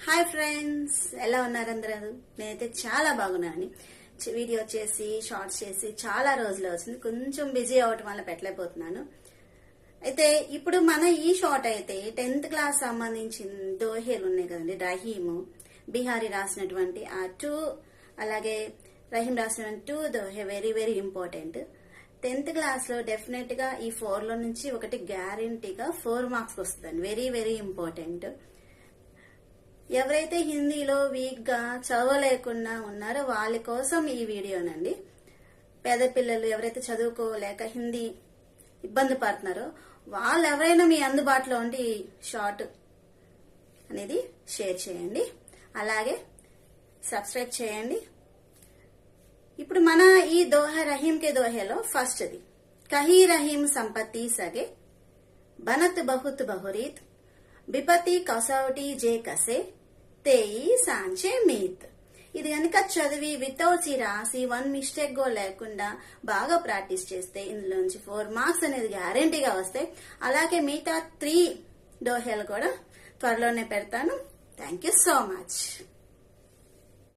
Hi friends, ఎలా ఉన్నారు అందరూ? నేనైతే చాలా బాగున్నాను. వీడియో చేసి షార్ట్స్ చేసి చాలా రోజులు వచ్చింది. కొంచెం బిజీ అవటం వల్ల పెట్టలేకపోతున్నాను. అయితే ఇప్పుడు మన ఈ షార్ట్ అయితే 10th క్లాస్ సంబంధించిన దోహేలు ఉన్నాయి కదండి. రహీము బిహారీ రాసినటువంటి ఆ 2, అలాగే రహీం రాసినటువంటి 2 దోహే very very important. 10th class లో డెఫినెట్ గా ఈ 4 లో నుంచి ఒకటి గ్యారంటీగా 4 మార్క్స్ వస్తుందండి. Very very important. ఎవరైతే హిందీలో వీక్ గా చదవలేకుండా ఉన్నారో వాళ్ళ కోసం ఈ వీడియోనండి. పేద పిల్లలు ఎవరైతే చదువుకోలేక హిందీ ఇబ్బంది పడుతున్నారో వాళ్ళు ఎవరైనా మీ అందుబాటులో ఉండి ఈ షార్ట్ అనేది షేర్ చేయండి, అలాగే సబ్స్క్రైబ్ చేయండి. ఇప్పుడు మన ఈ దోహా రహీం కే దోహేలో ఫస్ట్ ది కహీ రహీం సంపత్తి సగే బనత్ బహుత్ బహురీత్ బిపతి కసౌటి జే కసే తేయి సాంచే మీత్. ఇది కనుక చదివి వితౌట్ రాసి 1 మిస్టేక్ కూడా లేకుండా బాగా ప్రాక్టీస్ చేస్తే ఇందులోంచి 4 మార్క్స్ అనేది గ్యారంటీగా వస్తాయి. అలాగే మిగతా 3 దోహేలు కూడా త్వరలోనే పెడతాను. Thank you so much.